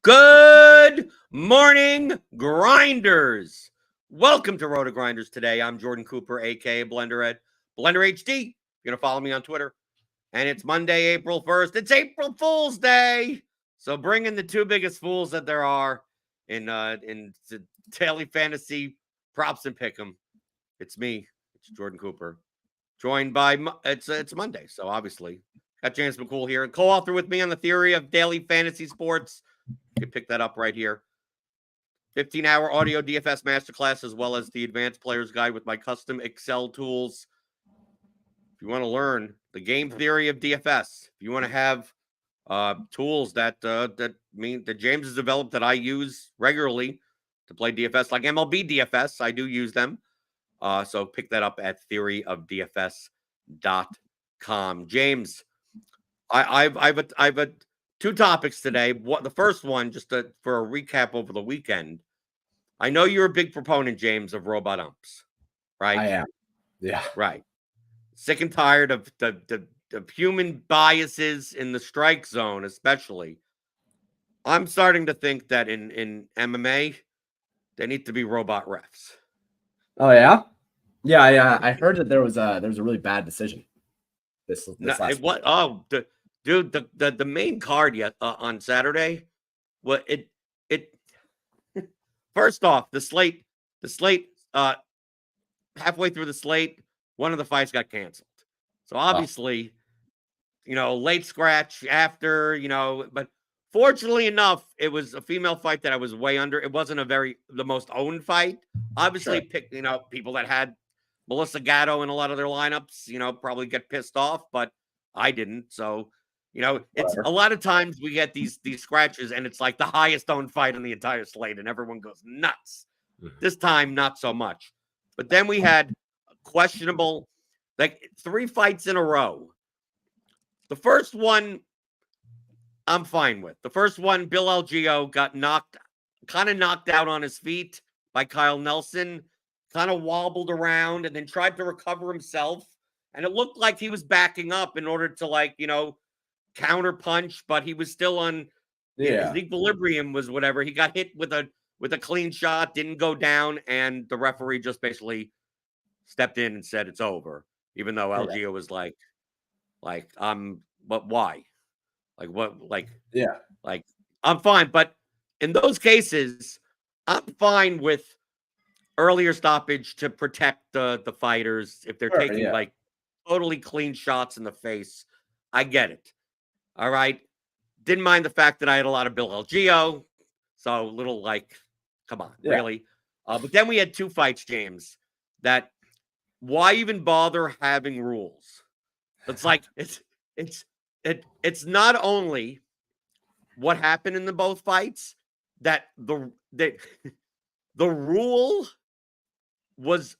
Good morning, grinders. Welcome to RotoGrinders Today. I'm Jordan Cooper, aka BlenderHD. You're gonna follow me on Twitter. And it's Monday, April 1st. It's April Fool's Day. So bring in the two biggest fools that there are in daily fantasy props and pick'em. It's me. It's Jordan Cooper. Joined by it's Monday, so obviously got James Mccool here and co-author with me on the theory of daily fantasy sports. You can pick that up right here. 15-hour audio DFS masterclass, as well as the advanced player's guide with my custom Excel tools. If you want to learn the game theory of DFS, if you want to have tools that James has developed that I use regularly to play DFS, like MLB DFS, I do use them. So pick that up at theoryofdfs.com. James, I've two topics today. The first one, just for a recap over the weekend. I know you're a big proponent, James, of robot umps, right? I am. Yeah. Right. Sick and tired of the human biases in the strike zone, especially. I'm starting to think that in MMA, there need to be robot refs. Oh yeah. Yeah. I heard that there was a really bad decision. This last what? Oh, dude, the main card on Saturday. Well, it first off, the slate, halfway through the slate, one of the fights got canceled. So obviously, late scratch after, but fortunately enough, it was a female fight that I was way under. It wasn't the most owned fight. Obviously, sure. People that had Melissa Gatto in a lot of their lineups, probably get pissed off, but I didn't. So, it's a lot of times we get these scratches and it's like the highest owned fight in the entire slate and everyone goes nuts. This time, not so much. But then we had questionable, like 3 fights in a row. The first one, I'm fine with. The first one, Bill Algeo got knocked out on his feet by Kyle Nelson, kind of wobbled around and then tried to recover himself. And it looked like he was backing up in order to, counter punch, but he was still on his equilibrium was whatever. He got hit with a clean shot, didn't go down, and the referee just basically stepped in and said it's over, even though Algeo was like, but why? Like what? Like I'm fine, but in those cases, I'm fine with earlier stoppage to protect the fighters if they're taking like totally clean shots in the face. I get it. All right. Didn't mind the fact that I had a lot of Bill Algeo. So a little come on, really? But then we had 2 fights, James, that why even bother having rules? It's like it's not only what happened in the both fights, that the rule was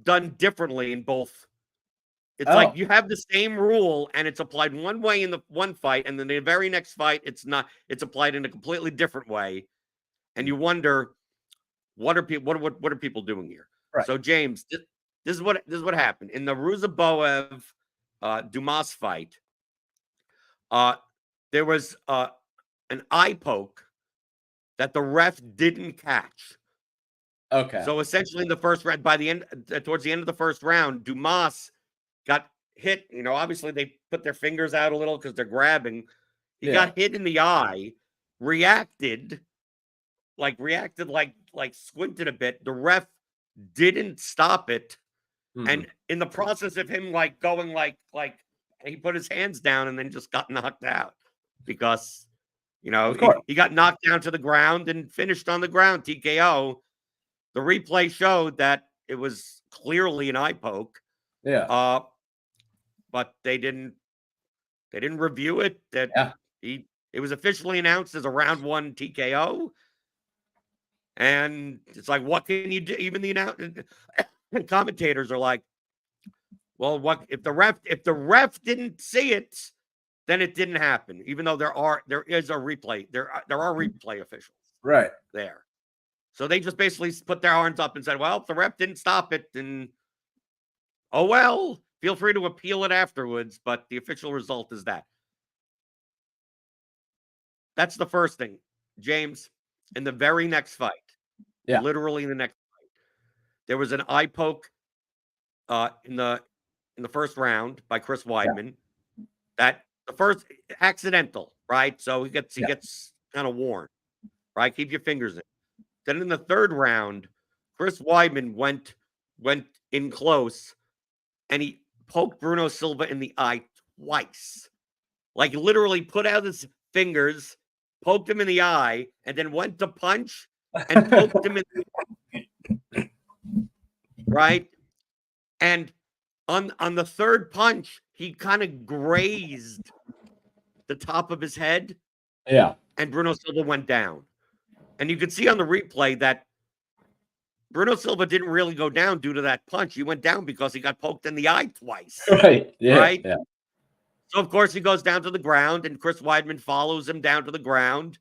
done differently in both. It's like you have the same rule and it's applied one way in the one fight, and then the very next fight, it's applied in a completely different way. And you wonder, what are people doing here? Right. So James, this is what happened in the Ruzaboev Dumas fight. There was an eye poke that the ref didn't catch. Okay. So essentially, in the first round, towards the end of the first round, Dumas got hit. Obviously they put their fingers out a little because they're grabbing. He got hit in the eye, reacted like squinted a bit. The ref didn't stop it. And in the process of him going like he put his hands down and then just got knocked out because he got knocked down to the ground and finished on the ground, TKO. The replay showed that it was clearly an eye poke. But they didn't review it. It was officially announced as a round 1 TKO. And it's like, what can you do? Even the commentators are like, well, what if the ref didn't see it, then it didn't happen. Even though there is a replay, there are replay officials there. So they just basically put their arms up and said, well, if the ref didn't stop it, then oh well, feel free to appeal it afterwards, but the official result is that. That's the first thing. James, in the very next fight, literally in the next fight, there was an eye poke in the first round by Chris Weidman. That the first accidental, right? So he gets kind of warned, right? Keep your fingers in. Then in the third round, Chris Weidman went in close and he poked Bruno Silva in the eye twice. Like literally put out his fingers, poked him in the eye, and then went to punch and poked him in the right? And on the third punch, he kind of grazed the top of his head. Yeah. And Bruno Silva went down. And you could see on the replay that Bruno Silva didn't really go down due to that punch. He went down because he got poked in the eye twice. Right. Yeah. Right? Yeah. So, of course, he goes down to the ground, and Chris Weidman follows him down to the ground.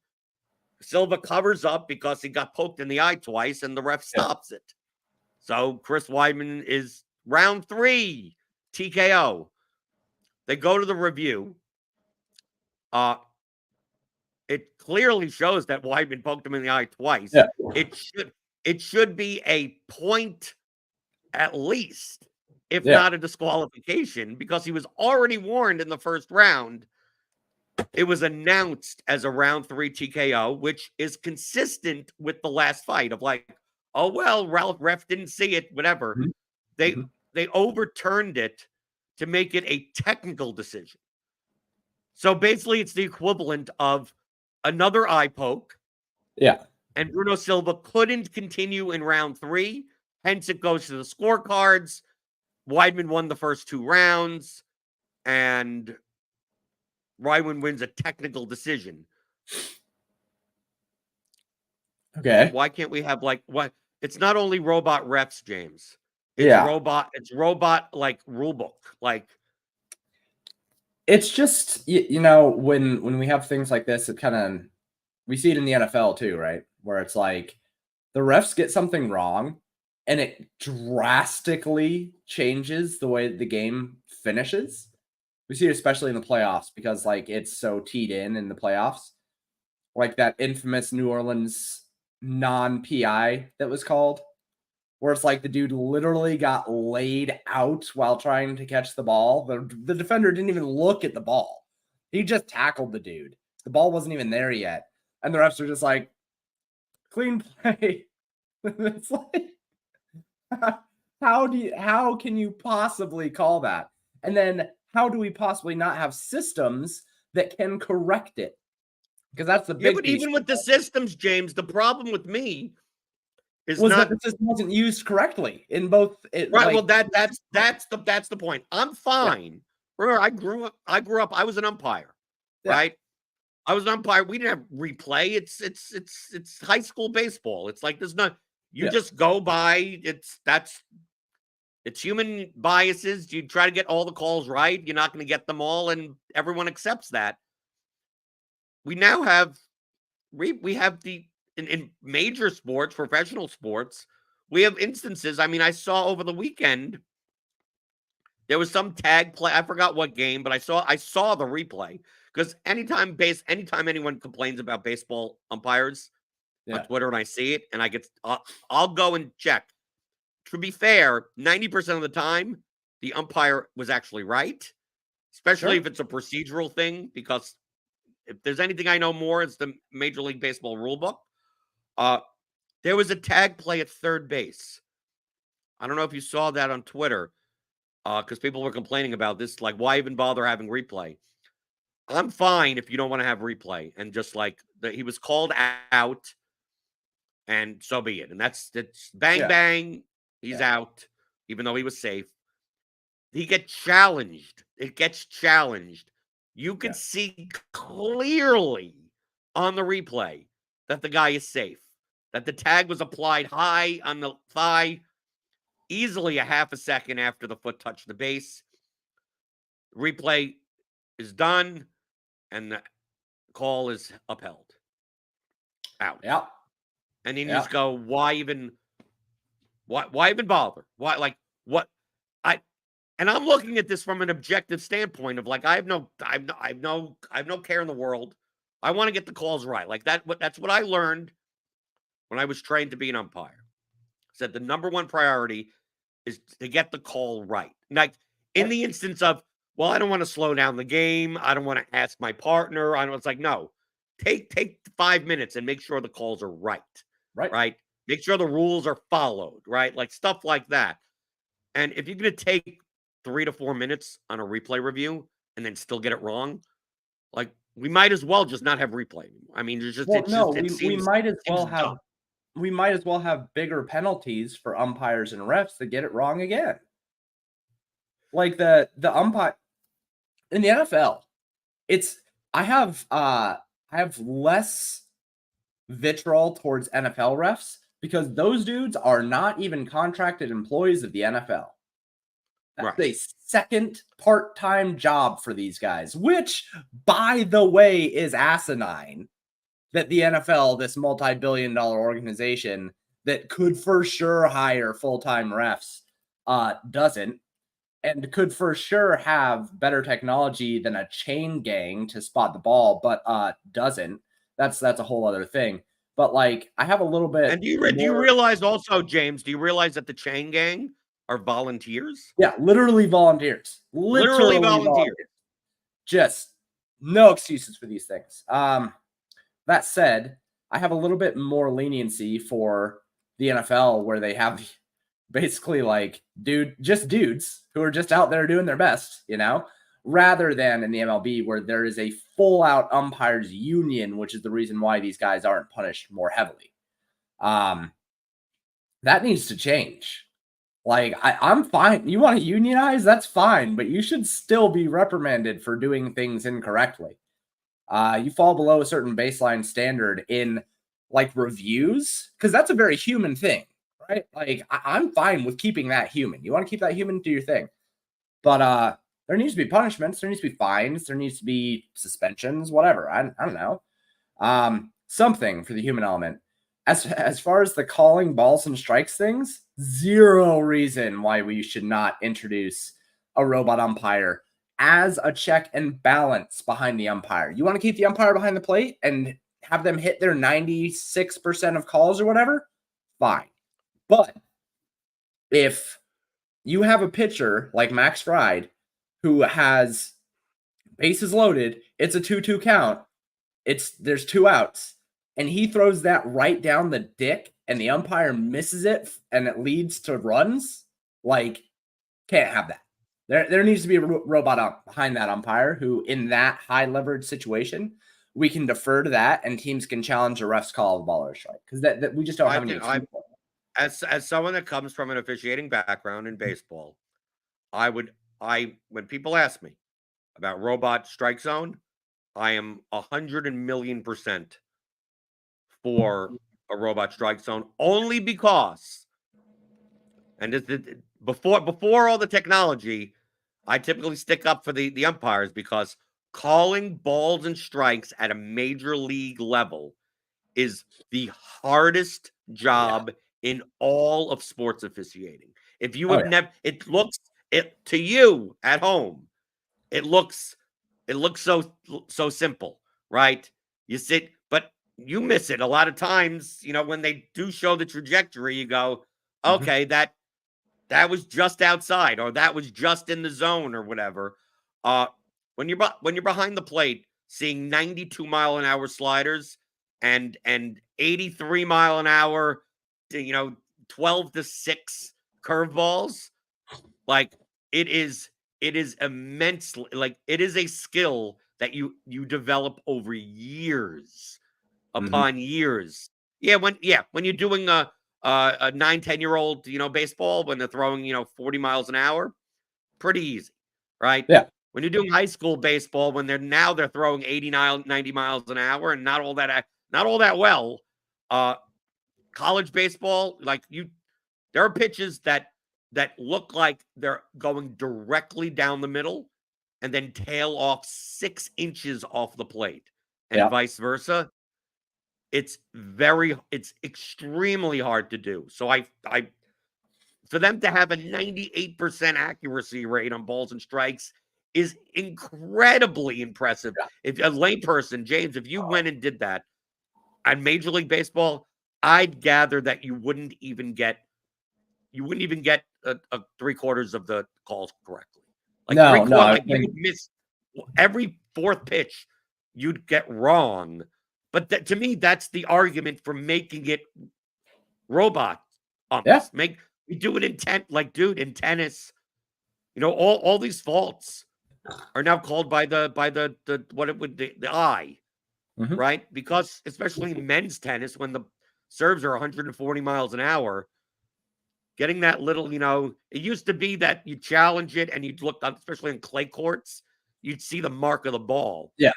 Silva covers up because he got poked in the eye twice, and the ref stops it. So, Chris Weidman is round 3, TKO. They go to the review. It clearly shows that Weidman poked him in the eye twice. Yeah. It should be a point at least, if not a disqualification, because he was already warned in the first round. It was announced as a round 3 TKO, which is consistent with the last fight of like, oh, well, ref didn't see it, whatever. Mm-hmm. They overturned it to make it a technical decision. So basically, it's the equivalent of another eye poke. Yeah. And Bruno Silva couldn't continue in round 3. Hence, it goes to the scorecards. Weidman won the first 2 rounds. And Weidman wins a technical decision. Okay. Why can't we have like what? It's not only robot refs, James. It's robot like rule book. Like it's just when we have things like this, it kind of we see it in the NFL too, right? Where it's like the refs get something wrong and it drastically changes the way the game finishes. We see it especially in the playoffs because like it's so teed in the playoffs. Like that infamous New Orleans non-PI that was called, where it's like the dude literally got laid out while trying to catch the ball. The defender didn't even look at the ball. He just tackled the dude. The ball wasn't even there yet. And the refs are just like, clean play. It's like, how can you possibly call that? And then how do we possibly not have systems that can correct it? Because that's the big piece. Even with the systems, James, the problem with me was that the system wasn't used correctly in both. Right. Like, well, that's the point. I'm fine. Yeah. Remember, I grew up. I was an umpire, right? I was an umpire. We didn't have replay. It's high school baseball. It's like there's not. You just go by. It's human biases. You try to get all the calls right. You're not going to get them all, and everyone accepts that. We now have we have in major sports, professional sports, we have instances. I mean, I saw over the weekend there was some tag play. I forgot what game, but I saw the replay because anytime anyone complains about baseball umpires on Twitter and I see it and I'll go and check. To be fair, 90% of the time the umpire was actually right, especially if it's a procedural thing, because if there's anything I know more, it's the Major League Baseball rule book. There was a tag play at third base. I don't know if you saw that on Twitter, because people were complaining about this. Like, why even bother having replay? I'm fine if you don't want to have replay, and just like he was called out, and so be it. And that's bang bang. He's out, even though he was safe. He gets challenged. It gets challenged. You can see clearly on the replay that the guy is safe, that the tag was applied high on the thigh, easily a half a second after the foot touched the base. Replay is done, and the call is upheld. Out. Yeah. And then you just go, why even bother? Why, like, what? And I'm looking at this from an objective standpoint of like, I have no care in the world I want to get the calls right. Like that's what I learned when I was trained to be an umpire. Said the number one priority is to get the call right. Like in the instance of, well, I don't want to slow down the game. I don't want to ask my partner. I don't. It's like, no, take 5 minutes and make sure the calls are right. Right. Make sure the rules are followed. Right. Like stuff like that. And if you're going to take 3 to 4 minutes on a replay review and then still get it wrong, like we might as well just not have replay anymore. I mean, we might as well seems have dumb. we might as well have bigger penalties for umpires and refs that get it wrong again. Like the umpire in the NFL, I have less vitriol towards NFL refs because those dudes are not even contracted employees of the NFL. That's a second part-time job for these guys, which, by the way, is asinine that the NFL, this multi-billion-dollar organization that could for sure hire full-time refs, doesn't, and could for sure have better technology than a chain gang to spot the ball, but doesn't. That's a whole other thing. But like, I have a little bit. And do you realize also, James? Do you realize that the chain gang are volunteers? Yeah, literally volunteers. Literally volunteers. Just no excuses for these things. That said, I have a little bit more leniency for the NFL where they have basically like just dudes who are just out there doing their best, rather than in the MLB where there is a full out umpires union, which is the reason why these guys aren't punished more heavily. That needs to change. Like, I'm fine. You want to unionize? That's fine, but you should still be reprimanded for doing things incorrectly. You fall below a certain baseline standard in like reviews, because that's a very human thing, right? Like, I'm fine with keeping that human. You want to keep that human, do your thing. But there needs to be punishments. There needs to be fines. There needs to be suspensions, whatever. I don't know. Something for the human element. As far as the calling balls and strikes things, zero reason why we should not introduce a robot umpire as a check and balance behind the umpire. You want to keep the umpire behind the plate and have them hit their 96% of calls or whatever? Fine. But if you have a pitcher like Max Fried who has bases loaded, it's a 2-2 count, there's 2 outs, and he throws that right down the dick and the umpire misses it and it leads to runs, like, can't have that. There needs to be a robot behind that umpire who, in that high leverage situation, we can defer to that and teams can challenge a ref's call of the ball or strike, because that we just don't have any excuse for it. As someone that comes from an officiating background in baseball, when people ask me about robot strike zone, I am 100,000,000% for a robot strike zone, only because, and before all the technology, I typically stick up for the umpires, because calling balls and strikes at a major league level is the hardest job in all of sports officiating. If you have never, it to you at home, it looks so simple, right? You sit, but you miss it a lot of times. When they do show the trajectory, you go, okay, that was just outside, or that was just in the zone, or whatever. When you're behind the plate, seeing 92-mile-an-hour sliders and 83-mile-an-hour, 12-6 curveballs, like, it is immensely, like, it is a skill that you develop over years upon years. When you're doing a 9-10-year-old, baseball, when they're throwing, 40 miles an hour, pretty easy, right? Yeah. When you're doing high school baseball, when they're throwing 89, 90 miles an hour and not all that well. College baseball, like, there are pitches that look like they're going directly down the middle and then tail off 6 inches off the plate, and vice versa. It's extremely hard to do. So for them to have a 98% accuracy rate on balls and strikes is incredibly impressive. Yeah. If a layperson, James, if you went and did that on Major League Baseball, I'd gather that you wouldn't even get a 3/4 of the calls correctly. Like No, no, I like you think would miss every fourth pitch you'd get wrong. But to me, that's the argument for making it robot yeah. umps. We do it like, dude, in tennis, all these faults are now called by the eye, Mhm. right? Because especially in men's tennis, when the serves are 140 miles an hour, getting that little, it used to be that you challenge it and you'd look up, especially in clay courts, you'd see the mark of the ball. Yeah.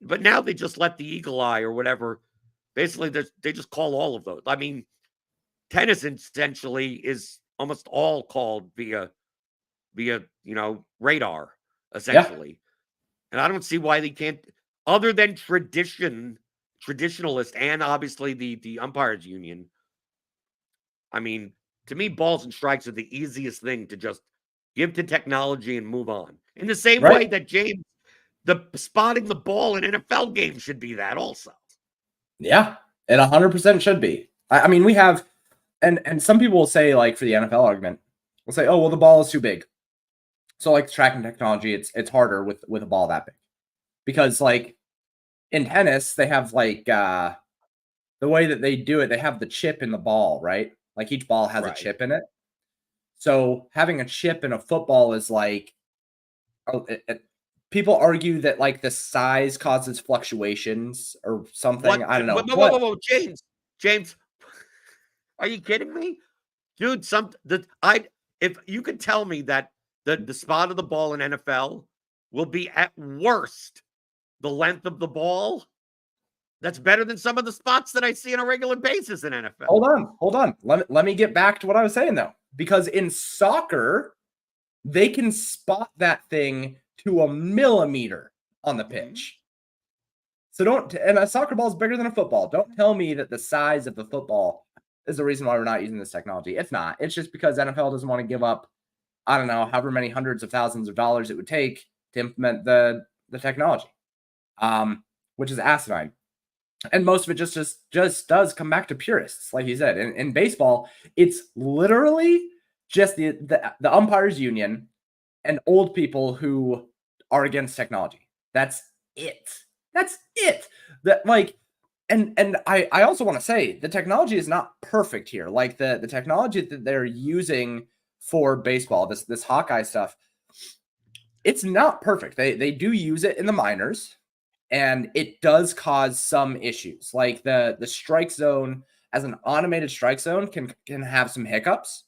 But now they just let the eagle eye or whatever. Basically, they just call all of those. I mean, tennis essentially is almost all called via radar, essentially. And I don't see why they can't, other than traditionalist and obviously the umpires union. I mean, to me, balls and strikes are the easiest thing to just give to technology and move on. In the same Right. way that James, the spotting the ball in NFL games should be that also. Yeah, it 100% should be. I mean, we have, and some people will say, like, for the NFL argument, will say, oh, well, the ball is too big. So, like, tracking technology, it's harder with a ball that big. Because, like, in tennis, they have, like, the way that they do it, they have the chip in the ball, right? Like, each ball has a Right. chip in it. So having a chip in a football is like, people argue that, like, the size causes fluctuations or something. What? I don't know. Whoa, James, are you kidding me, dude? If you could tell me that the spot of the ball in NFL will be at worst the length of the ball, that's better than some of the spots that I see on a regular basis in NFL. Hold on. Let me get back to what I was saying, though, because in soccer, they can spot that thing to a millimeter on the pitch. So and a soccer ball is bigger than a football. Don't tell me that the size of the football is the reason why we're not using this technology. It's not. It's just because NFL doesn't want to give up, I don't know, however many hundreds of thousands of dollars it would take to implement the technology, which is asinine. And most of it just does come back to purists, like you said. In baseball, it's literally just the umpires union and old people who are against technology. That's it. That's it. That, like, and I also want to say the technology is not perfect here. Like, the technology that they're using for baseball, this Hawkeye stuff, it's not perfect. They do use it in the minors, and it does cause some issues. Like, the strike zone, as an automated strike zone, can have some hiccups,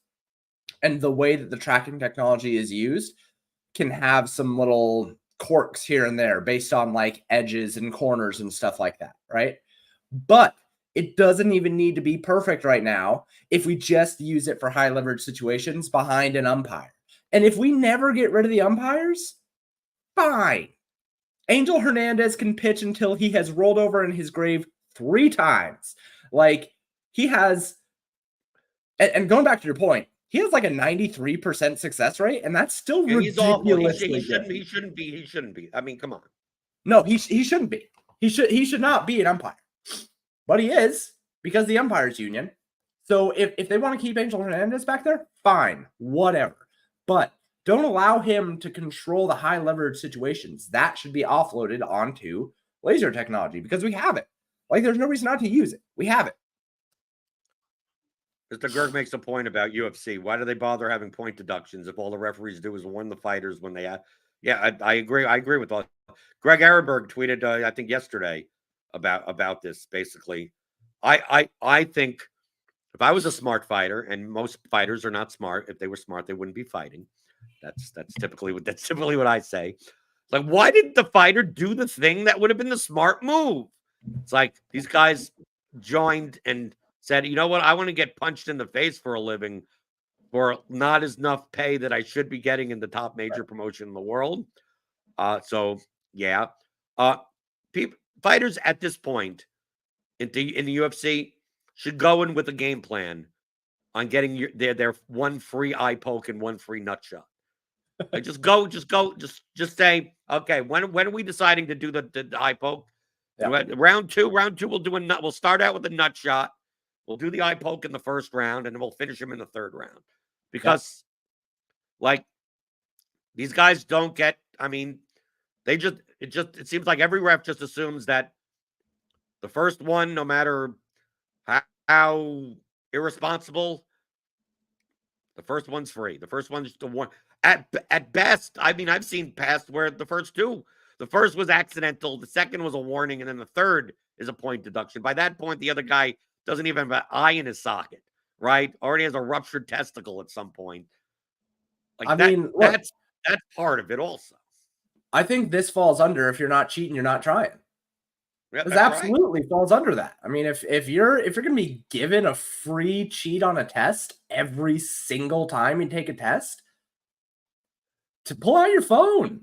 and the way that the tracking technology is used can have some little quirks here and there based on, like, edges and corners and stuff like that, right? But it doesn't even need to be perfect right now if we just use it for high leverage situations behind an umpire. And if we never get rid of the umpires, fine. Angel Hernandez can pitch until he has rolled over in his grave 3 times. Like, he has, and going back to your point, he has like a 93% success rate, and that's still He's awful. ridiculously good. He shouldn't be. He shouldn't be. I mean, come on. No, he shouldn't be. He should not be an umpire. But he is, because the umpires union. So if they want to keep Angel Hernandez back there, fine, whatever. But don't allow him to control the high leverage situations. That should be offloaded onto laser technology, because we have it. Like, there's no reason not to use it. We have it. Mr. Gerg makes a point about UFC. Why do they bother having point deductions if all the referees do is warn the fighters when they have? Yeah, I agree. I agree with all. Greg Ehrenberg tweeted, I think yesterday, about this. Basically, I think if I was a smart fighter, and most fighters are not smart. If they were smart, they wouldn't be fighting. That's typically what I say. Like, why didn't the fighter do the thing that would have been the smart move? It's like these guys joined and said, you know what? I want to get punched in the face for a living for not as enough pay that I should be getting in the top major promotion in the world. So yeah, fighters at this point in the UFC should go in with a game plan on getting their one free eye poke and one free nut shot. Like just say, okay, when are we deciding to do the eye poke? And round two, we'll start out with a nut shot. We'll do the eye poke in the first round, and then we'll finish him in the third round. Because like these guys don't get, I mean, it seems like every ref just assumes that the first one, no matter how irresponsible, the first one's free. The first one's the one at best. I mean, I've seen past where the first was accidental, the second was a warning, and then the third is a point deduction. By that point, the other guy doesn't even have an eye in his socket, right? Already has a ruptured testicle at some point. Like that's part of it also. I think this falls under, if you're not cheating, you're not trying. Yeah, this absolutely falls under that. I mean, if you're going to be given a free cheat on a test every single time you take a test, to pull out your phone.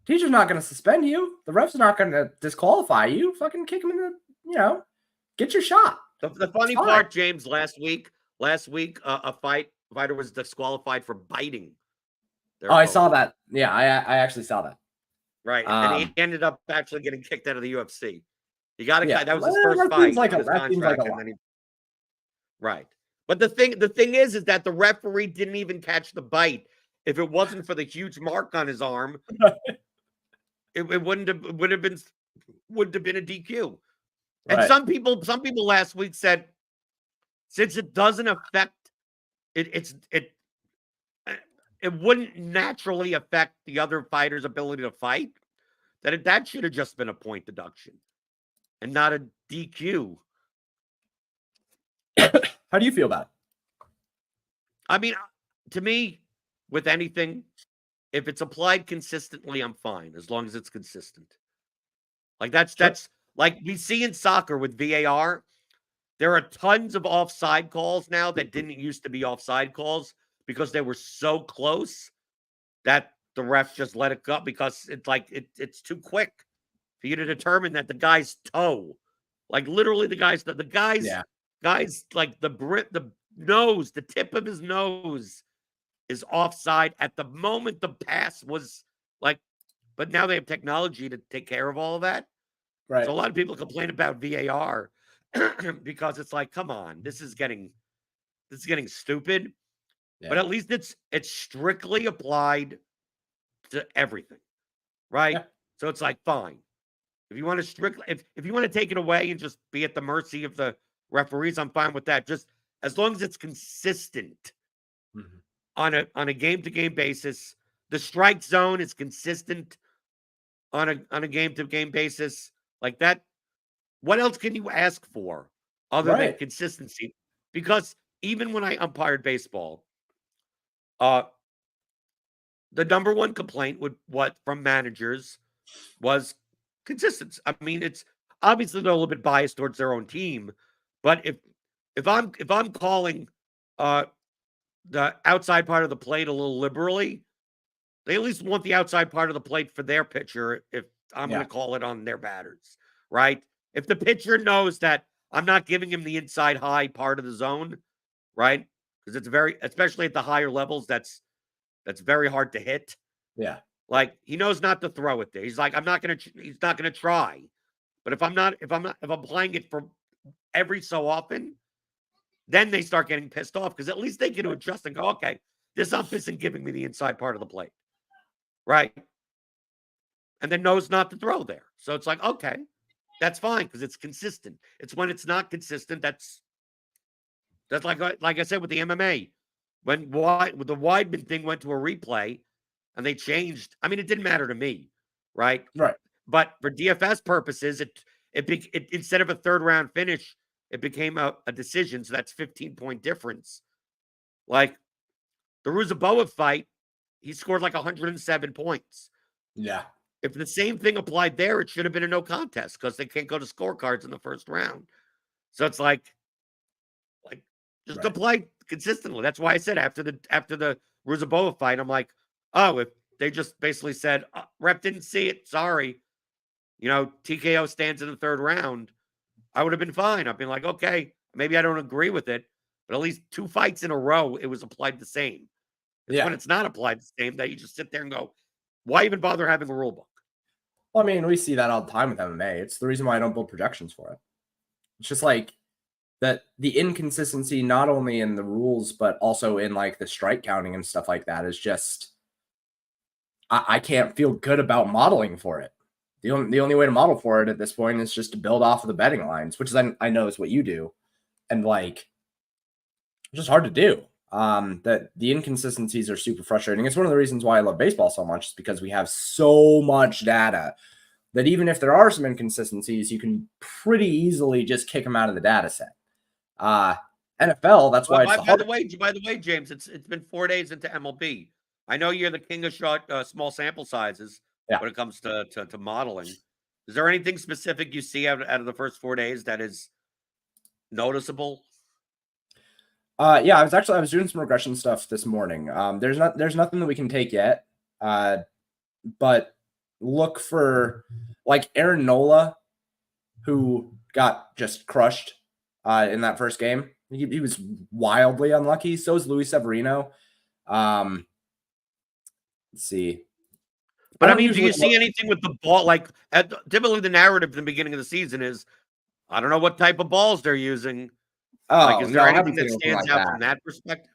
Teacher's not going to suspend you. The ref's not going to disqualify you. Fucking kick him in the, get your shot. The funny part, James, last week, a fighter was disqualified for biting. I saw that. Yeah, I actually saw that. Right, and he ended up actually getting kicked out of the UFC. He got that was his first fight. Right, but the thing is that the referee didn't even catch the bite. If it wasn't for the huge mark on his arm, it would have been a DQ. And some people last week said, since it doesn't affect it wouldn't naturally affect the other fighter's ability to fight, that should have just been a point deduction and not a DQ. How do you feel about it? I mean, to me, with anything, if it's applied consistently, I'm fine, as long as it's consistent. Like that's like we see in soccer with VAR. There are tons of offside calls now that didn't used to be offside calls because they were so close that the ref just let it go because it's like it's too quick for you to determine that the guy's toe, like literally the guy's like the nose, the tip of his nose is offside at the moment the pass was like, but now they have technology to take care of all of that. Right. So a lot of people complain about VAR because it's like, come on, this is getting stupid. Yeah. But at least it's strictly applied to everything, right? Yeah. So it's like, fine. If you want to if you want to take it away and just be at the mercy of the referees, I'm fine with that. Just as long as it's consistent on a game-to-game basis. The strike zone is consistent on a game-to-game basis. Like that, what else can you ask for other than consistency? Because even when I umpired baseball, the number one complaint from managers was consistency. I mean, it's obviously they're a little bit biased towards their own team, but if I'm calling the outside part of the plate a little liberally, they at least want the outside part of the plate for their pitcher if I'm going to call it on their batters, right? If the pitcher knows that I'm not giving him the inside high part of the zone, right? Because it's especially at the higher levels, that's very hard to hit. Yeah. Like he knows not to throw it there. He's like, he's not going to try. But if I'm playing it for every so often, then they start getting pissed off because at least they get to adjust and go, okay, this ump isn't giving me the inside part of the plate. Right. And then knows not to throw there. So it's like, okay, that's fine because it's consistent. It's when it's not consistent. That's like I said with the MMA. When the Weidman thing went to a replay and they changed, I mean, it didn't matter to me, right? Right. But for DFS purposes, it instead of a third round finish, it became a decision. So that's 15-point difference. Like the Ruzaboa fight, he scored like 107 points. Yeah. If the same thing applied there, it should have been a no contest because they can't go to scorecards in the first round. So it's like just apply consistently. That's why I said after the Ruzaboa fight, I'm like, oh, if they just basically said rep didn't see it, sorry, TKO stands in the third round, I would have been fine. I've been like, okay, maybe I don't agree with it, but at least 2 fights in a row, it was applied the same. It's when it's not applied the same that you just sit there and go, why even bother having a rule book? Well, I mean, we see that all the time with MMA. It's the reason why I don't build projections for it. It's just like that the inconsistency, not only in the rules, but also in like the strike counting and stuff like that, is just I can't feel good about modeling for it. The only way to model for it at this point is just to build off of the betting lines, which is I know is what you do, and like it's just hard to do. That the inconsistencies are super frustrating. It's one of the reasons why I love baseball so much, is because we have so much data that even if there are some inconsistencies, you can pretty easily just kick them out of the data set. NFL, that's why it's by the way, James, it's been 4 days into MLB. I know you're the king of small sample sizes when it comes to modeling. Is there anything specific you see out of the first 4 days that is noticeable? Yeah, I was doing some regression stuff this morning. There's nothing that we can take yet. But look for like Aaron Nola, who got just crushed in that first game. He was wildly unlucky. So is Luis Severino. Let's see. But I mean, do you see anything with the ball? Like, typically the narrative in the beginning of the season is, I don't know what type of balls they're using. Oh, like, is there anything that stands out from that perspective?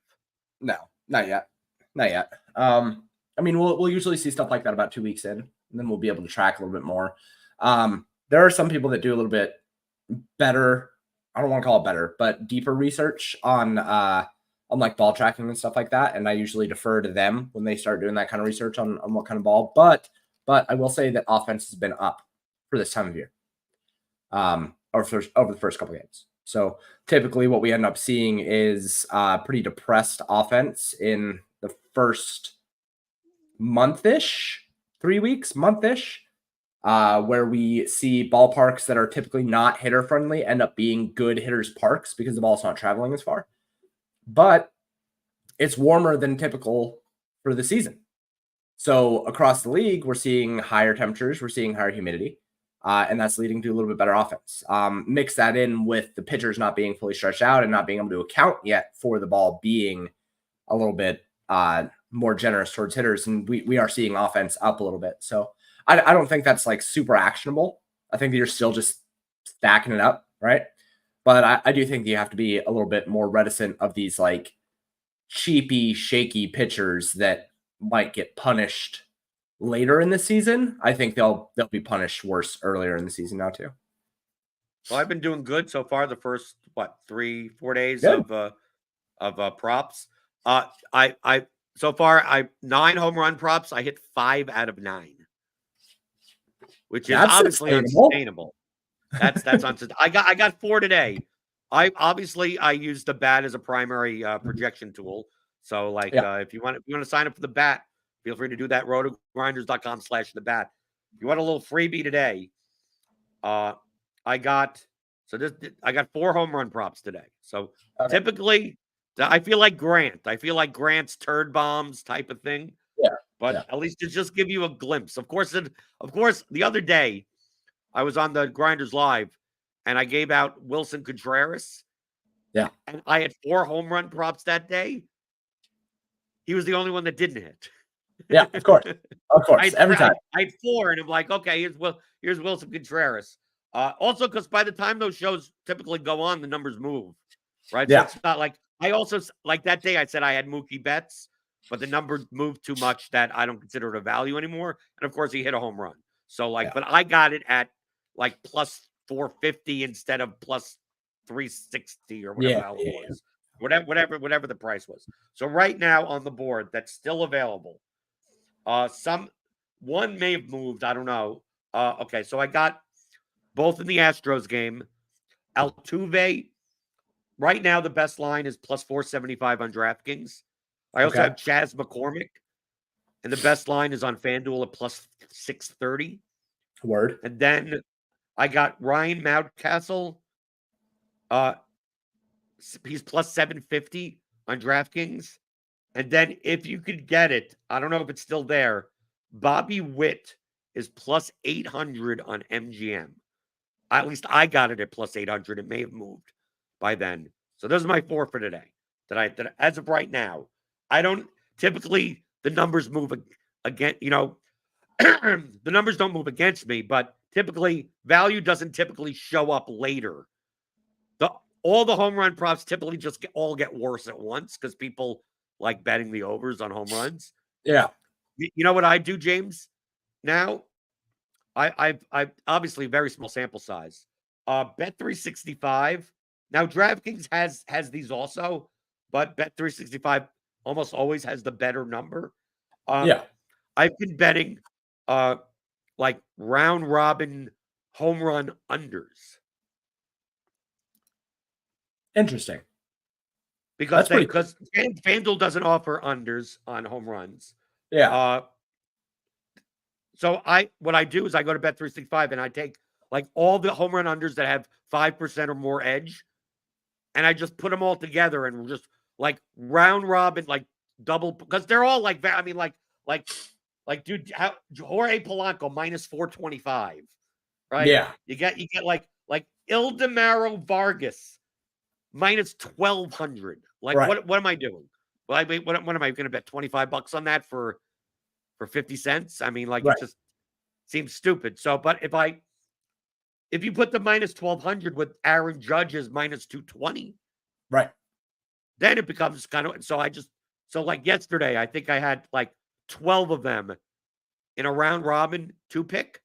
No, not yet. Not yet. I mean, we'll usually see stuff like that about 2 weeks in, and then we'll be able to track a little bit more. There are some people that do a little bit better. I don't want to call it better, but deeper research on like ball tracking and stuff like that. And I usually defer to them when they start doing that kind of research on what kind of ball. But I will say that offense has been up for this time of year, over the first couple of games. So typically what we end up seeing is pretty depressed offense in the first month-ish, 3 weeks, month-ish, where we see ballparks that are typically not hitter-friendly end up being good hitters' parks because the ball's not traveling as far. But it's warmer than typical for the season. So across the league, we're seeing higher temperatures, we're seeing higher humidity, and that's leading to a little bit better offense. Mix that in with the pitchers not being fully stretched out and not being able to account yet for the ball being a little bit more generous towards hitters, and we are seeing offense up a little bit. So I don't think that's like super actionable. I think that you're still just stacking it up, right? But I do think that you have to be a little bit more reticent of these like cheapy, shaky pitchers that might get punished later in the season. I think they'll be punished worse earlier in the season now too. Well, I've been doing good so far. The first 3-4 days of props. So far 9 home run props. I hit 5 out of 9, which is obviously unsustainable. That's unsustainable. I got 4 today. I use the bat as a primary projection tool. So if you want to sign up for the bat, feel free to do that. RotoGrinders.com/the bat. If you want a little freebie today, I got 4 home run props today. So typically, I feel like Grant. I feel like Grant's turd bombs type of thing. Yeah. But at least to just give you a glimpse. Of course, the other day I was on the Grinders Live and I gave out Wilson Contreras. Yeah. And I had 4 home run props that day. He was the only one that didn't hit. Yeah, of course. Of course. Every time. I had 4, and I'm like, okay, here's Wilson Contreras. Also, because by the time those shows typically go on, the numbers move. Right? Yeah. So it's not like I also like that day I said I had Mookie Betts, but the number moved too much that I don't consider it a value anymore. And of course, he hit a home run. So but I got it at like plus 450 instead of plus 360 or whatever it was. Whatever the price was. So right now on the board, that's still available. One may have moved. I don't know. Okay, so I got both in the Astros game. Altuve. Right now, the best line is plus 475 on DraftKings. I also have Chas McCormick, and the best line is on FanDuel at plus 630. Word. And then I got Ryan Mountcastle. He's plus 750 on DraftKings. And then if you could get it, I don't know if it's still there, Bobby Witt is plus 800 on MGM. At least I got it at plus 800. It may have moved by then. So those are my 4 for today. That as of right now, I don't typically the numbers move again. The numbers don't move against me, but typically value doesn't typically show up later. All the home run props typically just all get worse at once because people like betting the overs on home runs. Yeah. You know what I do, James? Now, I've obviously very small sample size. Bet 365. Now, DraftKings has these also, but Bet 365 almost always has the better number. Yeah. I've been betting like round robin home run unders. Interesting. Because FanDuel doesn't offer unders on home runs. Yeah. So what I do is I go to Bet 365 and I take like all the home run unders that have 5% or more edge, and I just put them all together and just like round robin, like double, because they're all like, I mean, dude, Jorge Polanco minus 425, right? Yeah. You get like Ildemaro Vargas minus 1,200. Like, right. what am I doing? Well, I mean, what am I going to bet $25 on that for 50 cents? I mean, like, Right. it just seems stupid. So, but if you put the minus 1,200 with Aaron Judge's minus 220, Right. then it becomes kind of, so like yesterday, I think I had like 12 of them in a round robin 2-pick,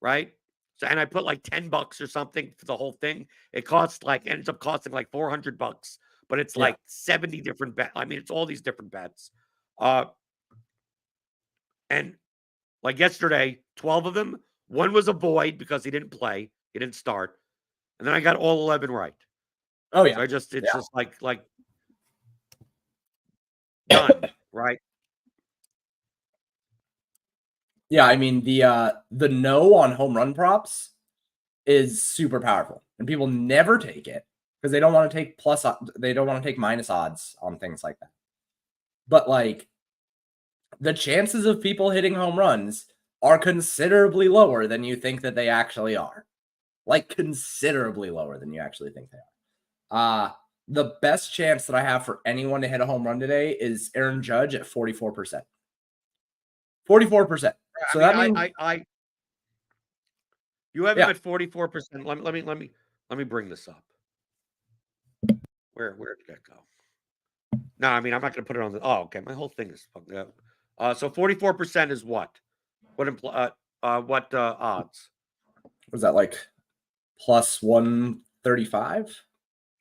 right? So, and I put like $10 or something for the whole thing. It ends up costing like $400, but it's like 70 different bets. I mean, it's all these different bets. And like yesterday, 12 of them, one was a void because he didn't play, he didn't start. And then I got all 11 right. Oh yeah. So just like done, right? Yeah, I mean the no on home run props is super powerful, and people never take it because they don't want to take they don't want to take minus odds on things like that. But like the chances of people hitting home runs are considerably lower than you think that they actually are. Like considerably lower than you actually think they are. The best chance that I have for anyone to hit a home run today is Aaron Judge at 44%. 44%. So that means you have him at 44%. Let me bring this up. Where did that go? No, I mean, I'm not going to put it on the. Oh, okay. My whole thing is fucking up. So 44% is what? What odds? Was that like plus 135?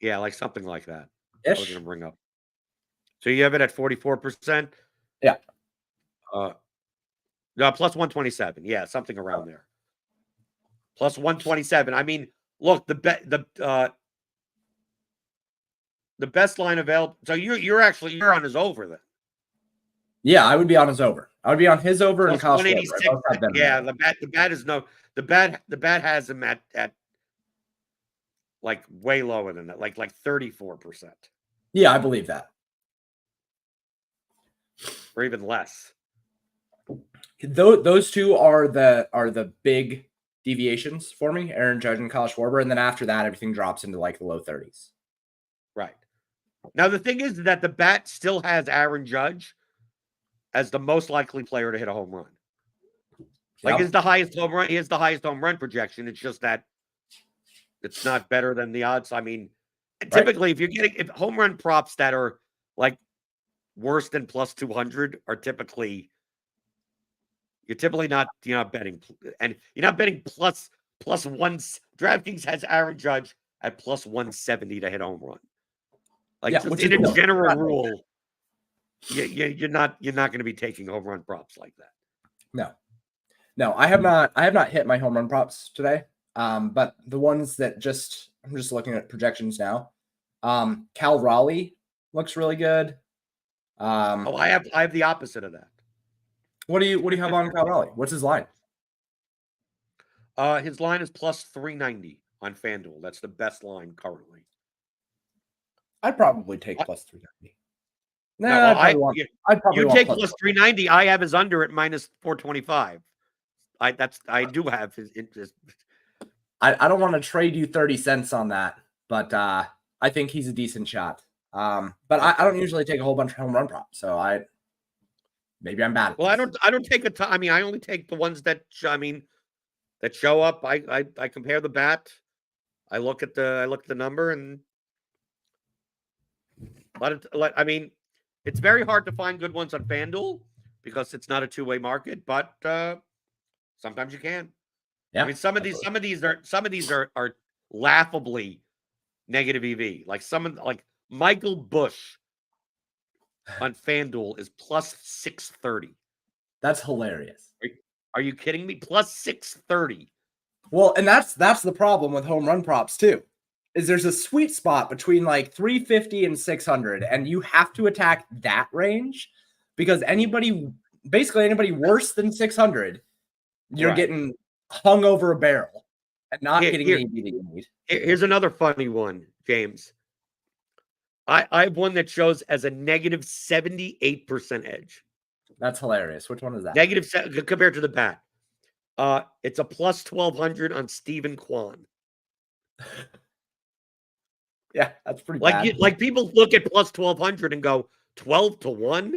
Yeah, like something like that. Ish. I was going to bring up. So you have it at 44%? Yeah. No, plus 127. Yeah, something around there. Plus 127. I mean, look, the best line available. So you're on his over then. Yeah, I would be on his over. I would be on his over and Kyle Schwarber. Yeah, the bat has him at like way lower than that, like 34%. Yeah, I believe that. Or even less. Those two are the big deviations for me, Aaron Judge and Kyle Schwarber, and then after that, everything drops into like the low 30s. Right. Now the thing is that the bat still has Aaron Judge as the most likely player to hit a home run. Like is the highest home run. He has the highest home run projection. It's just that it's not better than the odds. I mean, typically, if home run props that are like worse than plus 200 are you're typically not betting, and you're not betting plus one. DraftKings has Aaron Judge at plus 170 to hit a home run. Like just in a general rule, you're not going to be taking home run props like that. No, I have not hit my home run props today. But the ones that I'm just looking at projections now. Cal Raleigh looks really good. I have the opposite of that. What do you have on Cal Raleigh? What's his line? His line is plus 390 on FanDuel. That's the best line currently. I'd probably take plus 390. I'd probably take plus 390. I have his under at minus 425. I do have his interest. I don't want to trade you 30 cents on that, but I think he's a decent shot. But I don't usually take a whole bunch of home run props, so Maybe I'm bad at Well, this. I don't take a ton. I mean, I only take the ones that that show up. I compare the bat. I look at the number, and I mean, it's very hard to find good ones on FanDuel because it's not a two-way market, but sometimes you can. Yeah, I mean, some of these are laughably negative EV. Like like Michael Bush on FanDuel is plus 630. that's hilarious. Are you kidding me? Plus 630. Well, and that's the problem with home run props too. Is there's a sweet spot between like 350 and 600, and you have to attack that range because basically anybody worse than 600, you're Right. getting hung over a barrel and not getting Here, the EV that you need. here's another funny one, James. I have one that shows as a negative 78% edge. That's hilarious. Which one is that? Negative compared to the bat. It's a plus 1200 on Stephen Kwan. Yeah, that's pretty bad. Like people look at plus 1200 and go 12-1.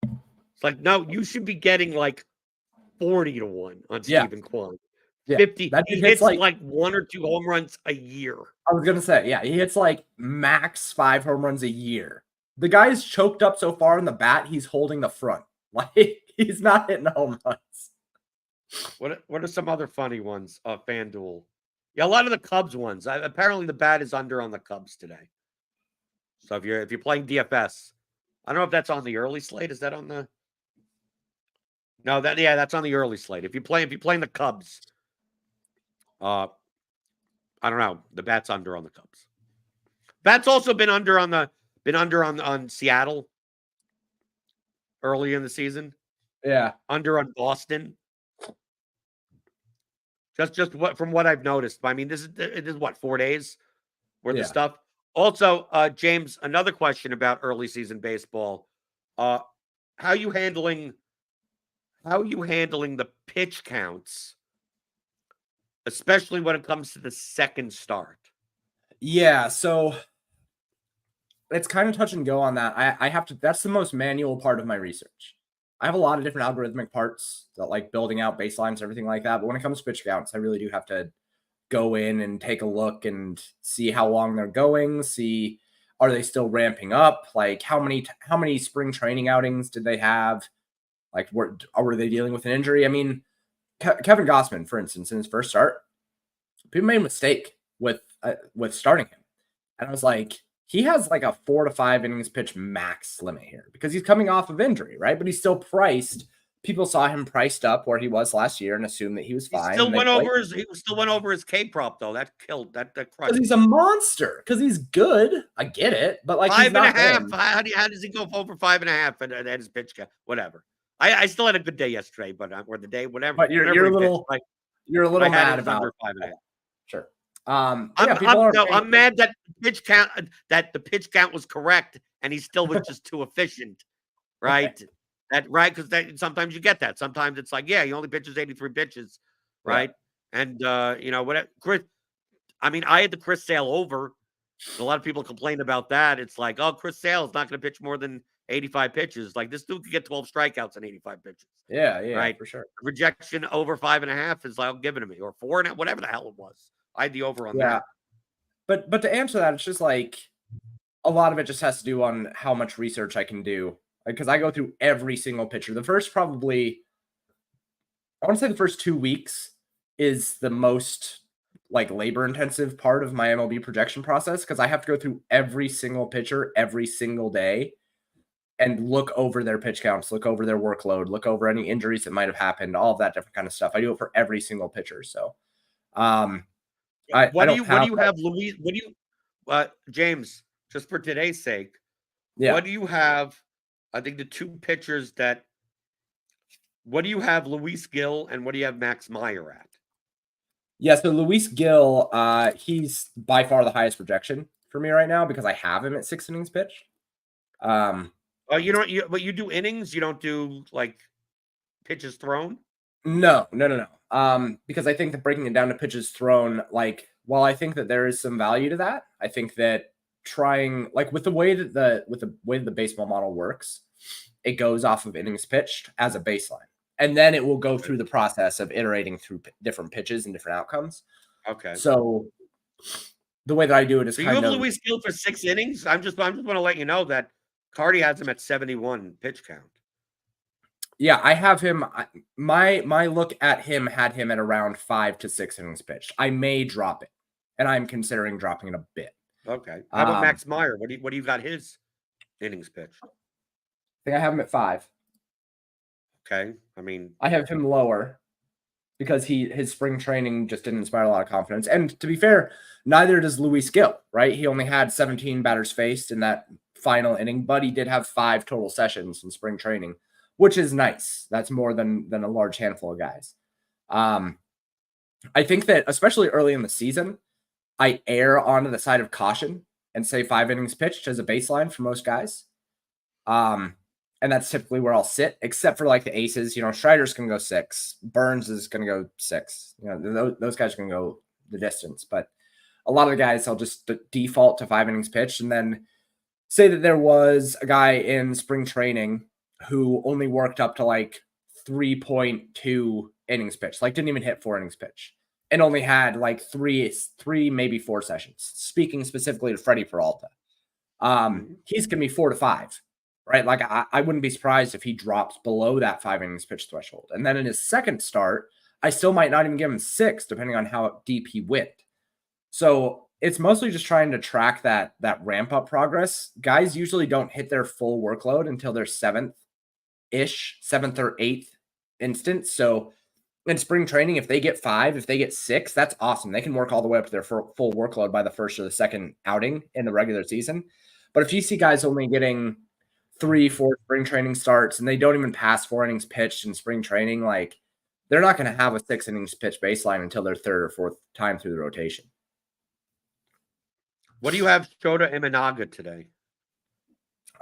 It's like, no, you should be getting like 40-1 on Stephen Kwan. Yeah, 50. He hits like 1 or 2 home runs a year. I was gonna say, yeah, he hits like max 5 home runs a year. The guy's choked up so far in the bat, he's holding the front. Like he's not hitting home runs. What are some other funny ones? FanDuel. Yeah, a lot of the Cubs ones. Apparently, the bat is under on the Cubs today. So if you're playing DFS, I don't know if that's on the early slate. Is that on the? No, that's on the early slate. If you're playing the Cubs, I don't know. The bat's under on the Cubs. Bat's also been under on Seattle early in the season. Yeah, Under on Boston. Just from what I've noticed. I mean, it is what, 4 days worth of stuff. Also, James, another question about early season baseball. How are you handling the pitch counts, especially when it comes to the second start? Yeah, so it's kind of touch and go on that. I have to. That's the most manual part of my research. I have a lot of different algorithmic parts that like building out baselines, everything like that. But when it comes to pitch counts, I really do have to go in and take a look and see how long they're going. See, are they still ramping up? Like how many spring training outings did they have? Like were they dealing with an injury? I mean, Kevin Gossman, for instance, in his first start, people made a mistake with starting him, and I was like, he has like a 4 to 5 innings pitch max limit here because he's coming off of injury, right? But he's still priced. People saw him priced up where he was last year and assumed that he was fine. He still went over his K prop though. That killed that crushed. Because he's a monster. Because he's good. I get it, but like 5.5. How does he go over 5.5 at his pitch count? Whatever. I still had a good day yesterday, but or the day, whatever. But you're a little mad about 5.5. Sure. I'm mad that the pitch count was correct and he still was just too efficient, right? Because sometimes you get that. Sometimes it's like, he only pitches 83 pitches, right? Yeah. And what Chris? I mean, I had the Chris Sale over. A lot of people complained about that. It's like, oh, Chris Sale is not going to pitch more than 85 pitches. Like this dude could get 12 strikeouts in 85 pitches. Yeah, right, for sure. Rejection over 5.5 is like give it to me, or 4.5, whatever the hell it was. I had the over on that. But to answer that, it's just like a lot of it just has to do on how much research I can do. Because I go through every single pitcher. The first 2 weeks is the most like labor intensive part of my MLB projection process because I have to go through every single pitcher every single day and look over their pitch counts, look over their workload, look over any injuries that might have happened, all of that different kind of stuff. I do it for every single pitcher. So, what do you have, Louise? What do you, James? Just for today's sake, what do you have? I think the two pitchers that. What do you have, Luis Gil, and what do you have Max Meyer at? Yeah, so Luis Gil, he's by far the highest projection for me right now because I have him at 6 innings pitch. But you do innings. You don't do like pitches thrown. No. Because I think that breaking it down to pitches thrown, like, while I think that there is some value to that, I think that trying like with the way that the baseball model works, it goes off of innings pitched as a baseline. And then it will go through the process of iterating through different pitches and different outcomes. Okay. So the way that I do it is So you kind have of Luis Gil for 6 innings? I'm just want to let you know that Cardi has him at 71 pitch count. yeah, I have him. My look at him had him at around 5 to 6 innings pitched. I may drop it, and I'm considering dropping it a bit. Okay. How about Max Meyer? What do you got his innings pitched? I think I have him at 5. Okay. I mean, I have him lower because his spring training just didn't inspire a lot of confidence. And to be fair, neither does Luis Gil, right? He only had 17 batters faced in that final inning, but he did have 5 total sessions in spring training, which is nice. That's more than a large handful of guys. I think that especially early in the season, I err onto the side of caution and say 5 innings pitched as a baseline for most guys. And that's typically where I'll sit, except for like the aces. Strider's going to go 6. Burns is going to go 6. Those guys are going to go the distance. But a lot of the guys, I'll just default to 5 innings pitched. And then say that there was a guy in spring training who only worked up to like 3.2 innings pitched, like didn't even hit 4 innings pitch, and only had like three, maybe 4 sessions. Speaking specifically to Freddie Peralta, he's going to be 4 to 5. Right, like I wouldn't be surprised if he drops below that 5 innings pitch threshold. And then in his second start, I still might not even give him 6, depending on how deep he went. So it's mostly just trying to track that ramp up progress. Guys usually don't hit their full workload until their 7th or 8th instance. So in spring training, if they get 5, if they get 6, that's awesome. They can work all the way up to their full workload by the first or the second outing in the regular season. But if you see guys only getting 3, 4 spring training starts and they don't even pass 4 innings pitched in spring training, like they're not going to have a 6 innings pitch baseline until their 3rd or 4th time through the rotation. what do you have Shota Imanaga today?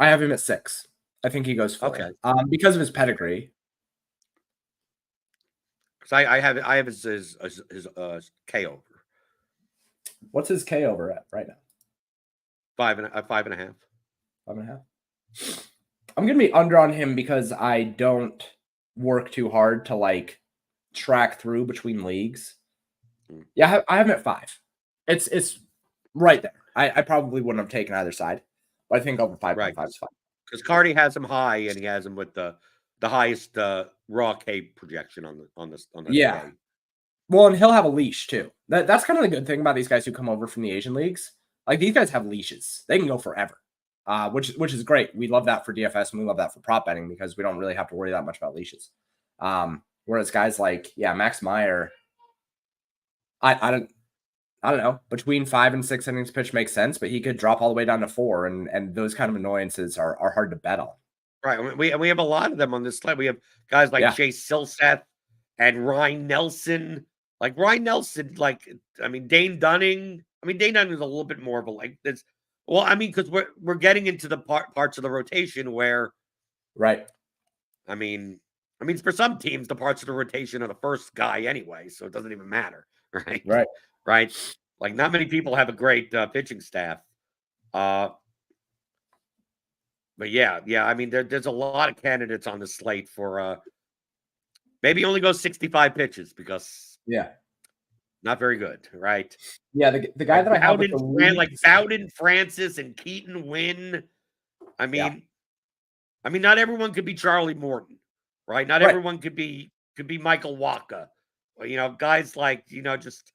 I have him at 6. I think he goes 4. Okay. Because of his pedigree. Because I have his K over. What's his K over at right now? 5.5. 5.5. I'm going to be under on him because I don't work too hard to like track through between leagues. Yeah, I have him at 5. It's right there. I probably wouldn't have taken either side, but I think over 5.5 is fine. Because Cardi has him high, and he has him with the highest raw K projection on the yeah. K. Well, and he'll have a leash too. That's kind of the good thing about these guys who come over from the Asian leagues. Like these guys have leashes; they can go forever. Which is great. We love that for DFS and we love that for prop betting because we don't really have to worry that much about leashes. Whereas guys like, Max Meyer, I don't know, between 5 and 6 innings pitch makes sense, but he could drop all the way down to 4, and those kind of annoyances are hard to bet on. Right. We have a lot of them on this slide. We have guys like Chase Silseth and Ryan Nelson. Like Ryan Nelson, Dane Dunning. Dane Dunning is a little bit more of a like this. Well, because we're getting into the parts of the rotation where, right. For some teams, the parts of the rotation are the first guy anyway, so it doesn't even matter, right? Right. Like not many people have a great pitching staff, but yeah. There's a lot of candidates on the slate for maybe only go 65 pitches because not very good, right? Yeah, the guy that I have with the league, like Bowden, Francis, and Keaton Wynn. Not everyone could be Charlie Morton, right? Not everyone could be Michael Waka. Guys like just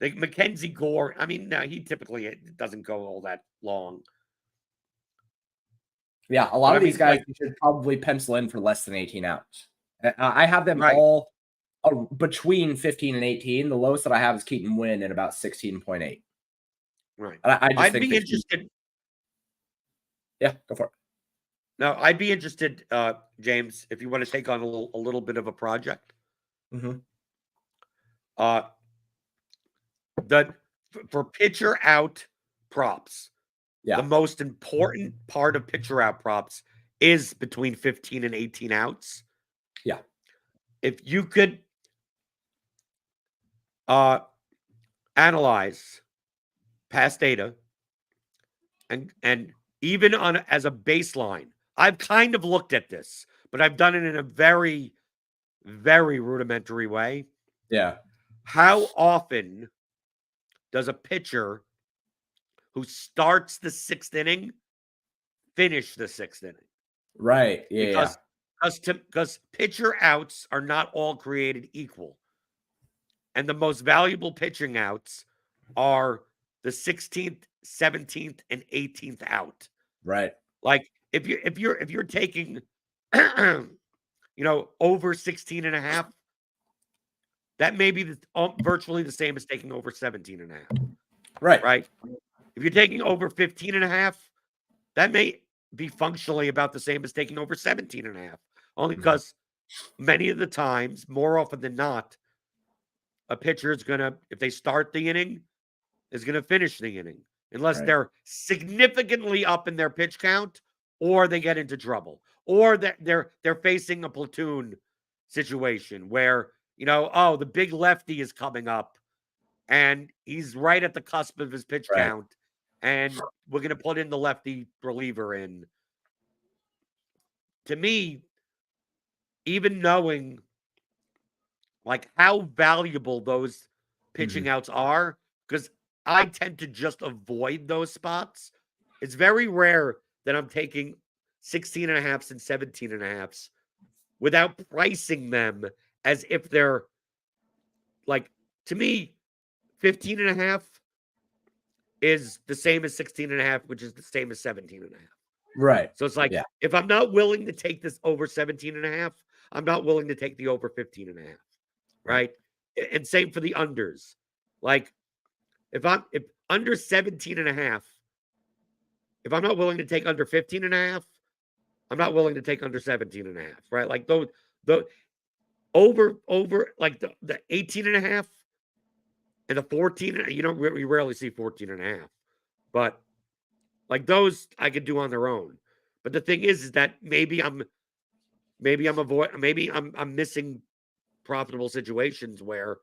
like Mackenzie Gore. No, he typically doesn't go all that long. Yeah, a lot of these guys you should probably pencil in for less than 18 outs. I have them all between 15 and 18. The lowest that I have is Keaton Wynn at about 16.8. Right. I'd be interested. Yeah, go for it. No, I'd be interested, James, if you want to take on a little bit of a project. Mm-hmm. For pitcher out props, the most important part of pitcher out props is between 15 and 18 outs. Yeah. If you could analyze past data and even as a baseline I've kind of looked at this, but I've done it in a very, very rudimentary way. Yeah. How often does a pitcher who starts the 6th inning finish the 6th inning? Right. Yeah. Because pitcher outs are not all created equal. And the most valuable pitching outs are the 16th, 17th, and 18th out. Right. Like if you're taking over 16 and a half, that may be virtually the same as taking over 17 and a half. Right. Right? If you're taking over 15 and a half, that may be functionally about the same as taking over 17 and a half. Only because many of the times, more often than not, a pitcher is going to, if they start the inning, is going to finish the inning. Unless they're significantly up in their pitch count, or they get into trouble, or that they're facing a platoon situation where, the big lefty is coming up and he's right at the cusp of his pitch count, and we're going to put in the lefty reliever in. To me, even knowing like how valuable those pitching outs are, because I tend to just avoid those spots. It's very rare that I'm taking 16 and a halves and 17 and a halves without pricing them as if they're like, to me, 15 and a half is the same as 16 and a half, which is the same as 17 and a half. Right. So it's like, if I'm not willing to take this over 17 and a half, I'm not willing to take the over 15 and a half. Right. And same for the unders. Like if under 17 and a half, if I'm not willing to take under 15 and a half, I'm not willing to take under 17 and a half. Right. Like the over like the 18 and a half and the 14, we rarely see 14 and a half, but like those I could do on their own. But the thing is that maybe I'm missing profitable situations where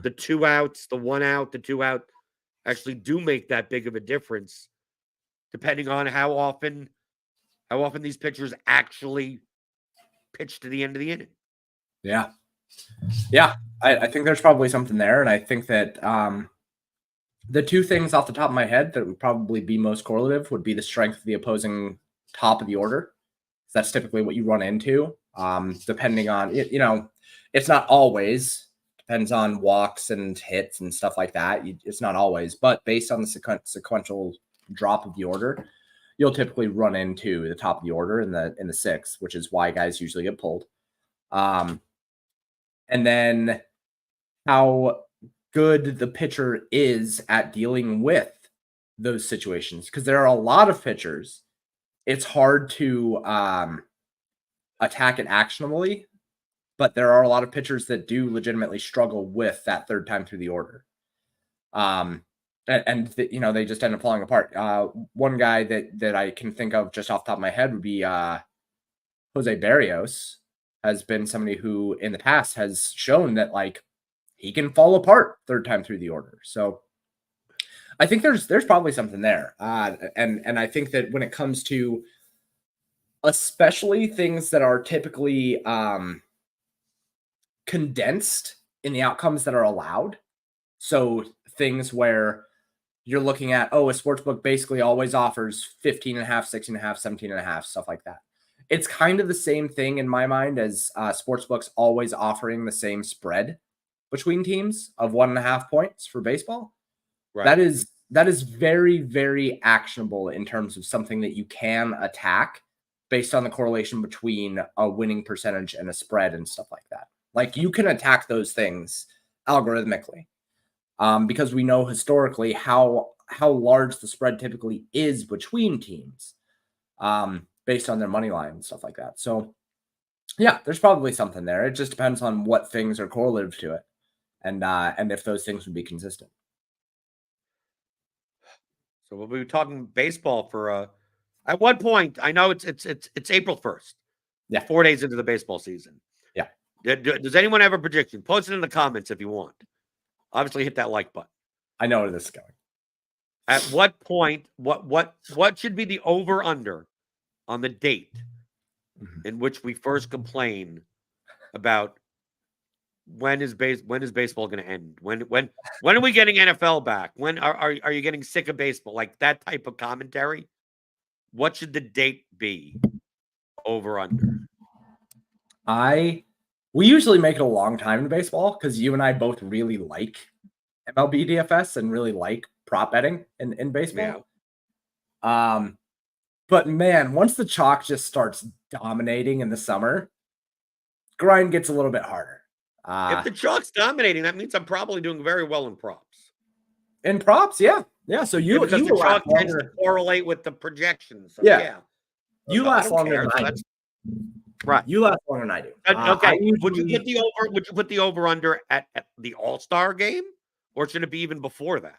the 2 outs, the 1 out, the 2 out actually do make that big of a difference, depending on how often these pitchers actually pitch to the end of the inning. Yeah. Yeah. I think there's probably something there. And I think that the two things off the top of my head that would probably be most correlative would be the strength of the opposing top of the order. That's typically what you run into, depending on it. It's not always, depends on walks and hits and stuff like that. It's not always, but based on the sequential drop of the order, you'll typically run into the top of the order in the 6th, which is why guys usually get pulled. And then how good the pitcher is at dealing with those situations, because there are a lot of pitchers. It's hard to attack it actionably, but there are a lot of pitchers that do legitimately struggle with that third time through the order. They just end up falling apart. One guy that I can think of just off the top of my head would be Jose Barrios. Has been somebody who in the past has shown that like he can fall apart third time through the order. So I think there's probably something there. And I think that when it comes to especially things that are typically condensed in the outcomes that are allowed. So things where you're looking at, a sportsbook basically always offers 15 and a half, 16 and a half, 17 and a half, stuff like that. It's kind of the same thing in my mind as sportsbooks always offering the same spread between teams of 1.5 points for baseball. Right. That is very, very actionable in terms of something that you can attack based on the correlation between a winning percentage and a spread and stuff like that. Like you can attack those things algorithmically because we know historically how large the spread typically is between teams. Based on their money line and stuff like that. So yeah, there's probably something there. It just depends on what things are correlative to it and if those things would be consistent. So we'll be talking baseball for at one point. I know it's April 1st. Yeah, 4 days into the baseball season. Yeah. Does anyone have a prediction? Post it in the comments if you want. Obviously, hit that like button. I know where this is going. At what point? What should be the over under on the date in which we first complain about when is baseball going to end? When are we getting NFL back? When are you getting sick of baseball? Like that type of commentary. What should the date be? Over under. We usually make it a long time in baseball because you and I both really like MLB DFS and really like prop betting in baseball. Yeah. But man, once the chalk just starts dominating in the summer, grind gets a little bit harder. If the chalk's dominating, that means I'm probably doing very well in props. In props, yeah. So because the chalk tends to correlate with the projections. So yeah. You last longer than I do. Right. You last longer than I do. Okay. Would you put the over under at the All-Star game, or should it be even before that?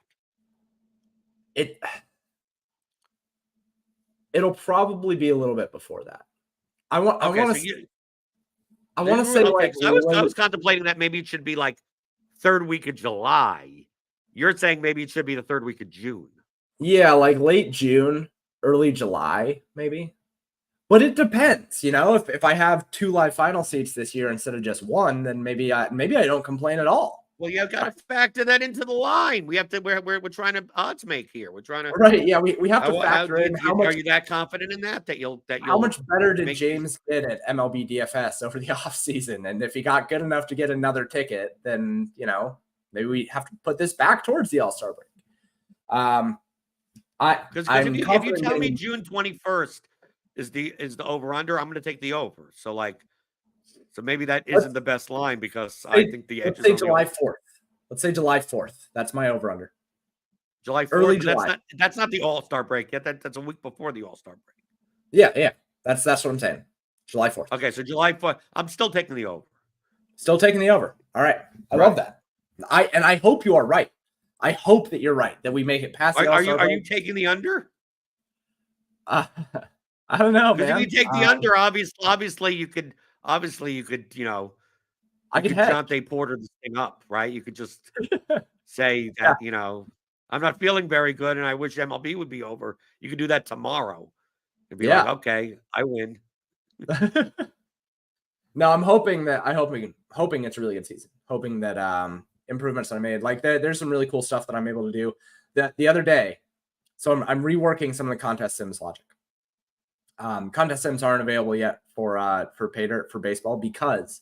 It'll probably be a little bit before that. I want to say I was contemplating that maybe it should be like third week of July. You're saying maybe it should be the third week of June. Yeah, like late June, early July, maybe. But it depends, if I have 2 live final seats this year instead of just 1, then maybe I don't complain at all. Well, you've got to factor that into the line. We're trying to odds make here. We're trying to Yeah, we have to factor in how much. Are you that confident in that you'll how much better did James get at MLB DFS over the offseason? And if he got good enough to get another ticket, then maybe we have to put this back towards the All-Star break. If you tell me June 21st is the over under, I'm going to take the over. So maybe that isn't the best line because I think the edge is on July 4th. Let's say July 4th. That's my over under. July 4th. Early July. That's not the All-Star break yet. That's a week before the All-Star break. Yeah. That's what I'm saying. July 4th. Okay, so July 4th. I'm still taking the over. Still taking the over. All right. I love that. I hope you are right. I hope that you're right, that we make it past the All-Star break. Are you taking the under? I don't know, man. If you take the under, obviously you could I could Jonte Porter this thing up, right? You could just say that, I'm not feeling very good and I wish MLB would be over. You could do that tomorrow and be like, okay, I win. No, I'm hoping it's a really good season. Hoping that improvements I made. Like there's some really cool stuff that I'm able to do. The other day, so I'm reworking some of the contest sims logic. Contest sims aren't available yet for pay dirt for baseball because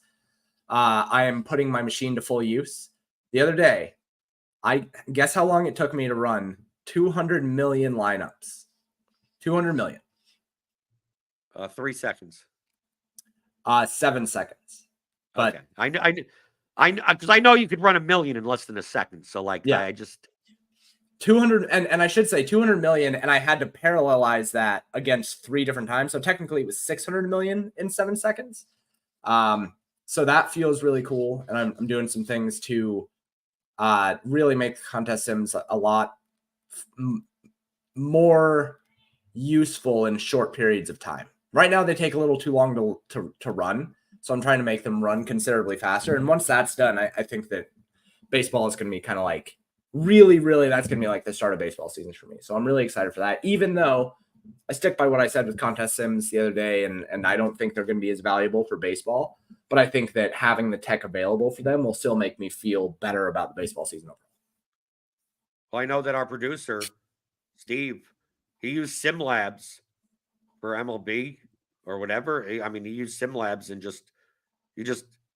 I am putting my machine to full use. The other day, I guess how long it took me to run 200 million lineups. 200 million. 3 seconds. 7 seconds. But okay. Because I know you could run a million in less than a second. So I just 200 and I should say 200 million, and I had to parallelize that against 3 different times. So technically it was 600 million in 7 seconds. So that feels really cool, and I'm doing some things to really make contest sims a lot more useful in short periods of time. Right now they take a little too long to run, so I'm trying to make them run considerably faster. And once that's done, I think that baseball is going to be kind of like really, that's going to be like the start of baseball season for me. So I'm really excited for that, even though I stick by what I said with contest sims the other day, and I don't think they're going to be as valuable for baseball. But I think that having the tech available for them will still make me feel better about the baseball season overall. Well, I know that our producer, Steve, he used SimLabs for MLB or whatever. He used SimLabs and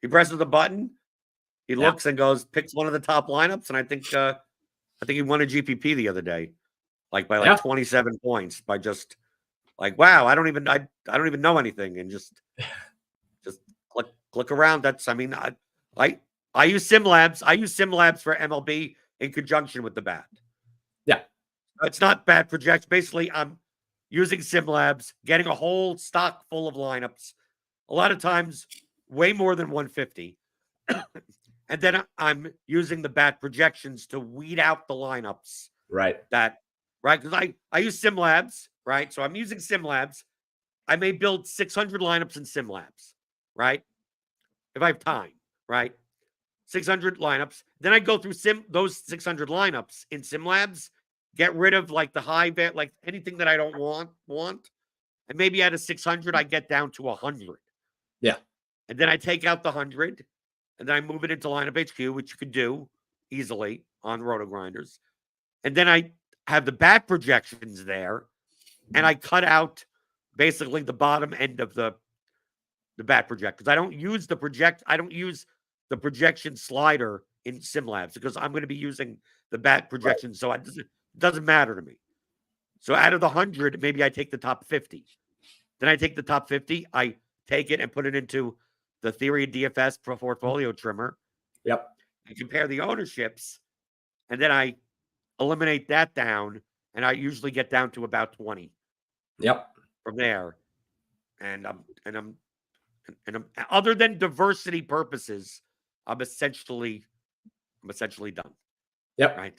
he presses the button, he looks and picks one of the top lineups, and I think he won a GPP the other day, by 27 points by just wow, I don't even know anything, and just click around. I use SimLabs. I use SimLabs for MLB in conjunction with the bat. Yeah, it's not bad projection. Basically, I'm using SimLabs, getting a whole stock full of lineups. A lot of times, way more than 150. And then I'm using the bat projections to weed out the lineups. Right. Because I use SimLabs, right? So I'm using SimLabs. I may build 600 lineups in SimLabs, right? If I have time, right? 600 lineups. Then I go through those 600 lineups in SimLabs, get rid of the high bet, anything that I don't want, And maybe out of 600, I get down to 100. Yeah. And then I take out the 100, and then I move it into lineup HQ, which you could do easily on RotoGrinders. And then I have the bat projections there, and I cut out basically the bottom end of the bat project, because I don't use the projection slider in SimLabs, because I'm going to be using the bat projection, so it doesn't matter to me. So out of the 100, maybe I take the top 50. Then I take the top 50, I take it and put it into the Theory of DFS portfolio trimmer. Yep. And compare the ownerships, and then I eliminate that down, and I usually get down to about 20. Yep. From there, and I'm other than diversity purposes, I'm essentially done. Yep. Right.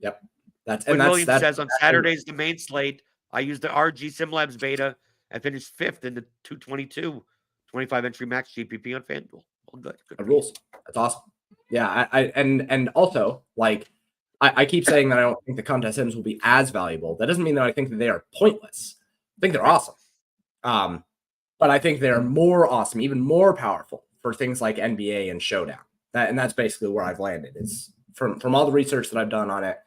Yep. That's Williams says on Saturdays, the main slate, I used the RG SimLabs beta and finished 5th in the 222 25 entry max GPP on FanDuel. Well, good rules. That's awesome. Yeah, and also, like, I keep saying that I don't think the contest sims will be as valuable. That doesn't mean that I think that they are pointless. I think they're awesome. But I think they're more awesome, even more powerful for things like NBA and Showdown. That's basically where I've landed. It's from all the research that I've done on it.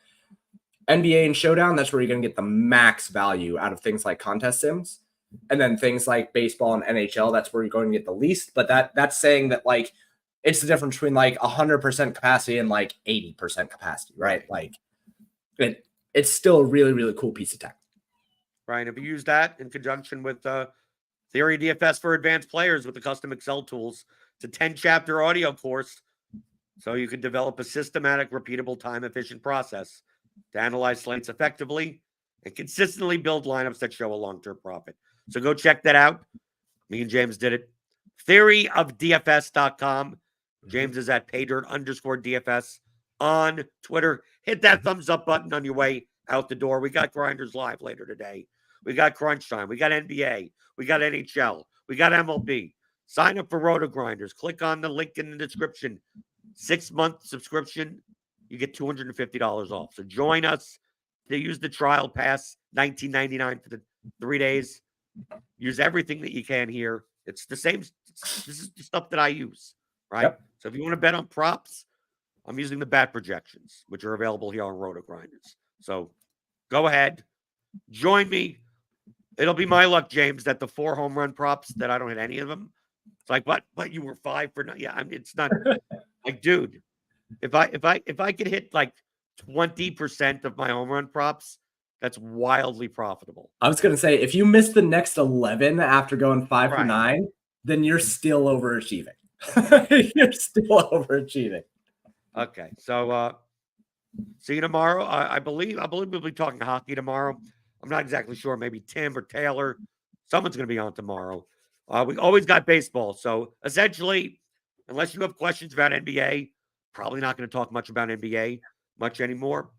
NBA and Showdown, that's where you're going to get the max value out of things like contest sims. And then things like baseball and NHL, that's where you're going to get the least. But that's saying that, like, it's the difference between like 100% capacity and like 80% capacity, right? Like, it's still a really, really cool piece of tech. Right. If you use that in conjunction with Theory DFS for advanced players with the custom Excel tools, it's a 10-chapter audio course, so you can develop a systematic, repeatable, time-efficient process to analyze slates effectively and consistently build lineups that show a long-term profit. So go check that out. Me and James did it. Theoryofdfs.com. James is at paydirt_DFS on Twitter. Hit that thumbs up button on your way out the door. We got Grinders Live later today. We got Crunch Time. We got NBA. We got NHL. We got MLB. Sign up for RotoGrinders. Click on the link in the description. 6-month subscription. You get $250 off. So join us. They use the trial pass, $19.99 for the 3 days. Use everything that you can here. It's the same. This is the stuff that I use, right? Yep. So if you want to bet on props, I'm using the bat projections, which are available here on RotoGrinders. So go ahead. Join me. It'll be my luck, James, that the 4 home run props, that I don't hit any of them. It's like, what? You were 5 for 9? Yeah, I mean, it's not like, dude. If I could hit like 20% of my home run props, that's wildly profitable. I was gonna say, if you miss the next 11 after going 5 for 9, then you're still overachieving. You're still overachieving. Okay, so see you tomorrow. I believe we'll be talking hockey tomorrow. I'm not exactly sure. Maybe Tim or Taylor. Someone's going to be on tomorrow. We always got baseball. So essentially, unless you have questions about NBA, probably not going to talk much about NBA much anymore.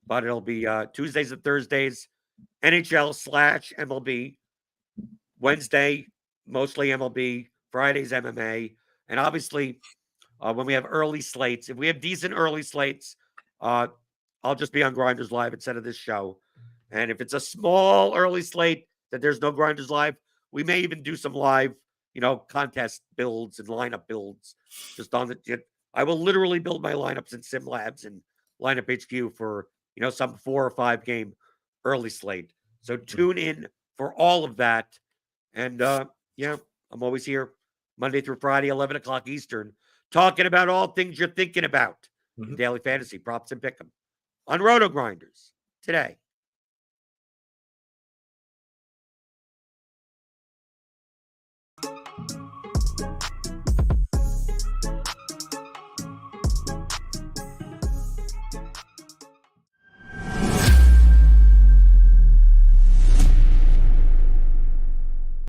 But it'll be Tuesdays and Thursdays, NHL/MLB. Wednesday, mostly MLB. Fridays, MMA. And obviously, when we have early slates, if we have decent early slates, I'll just be on Grinders Live instead of this show. And if it's a small early slate that there's no Grinders Live, we may even do some live, contest builds and lineup builds. Just on I will literally build my lineups in SimLabs and lineup HQ for, some 4 or 5 game early slate. So tune in for all of that. And I'm always here Monday through Friday, 11 o'clock Eastern, talking about all things you're thinking about in daily fantasy, props, and pick'em on RotoGrinders today.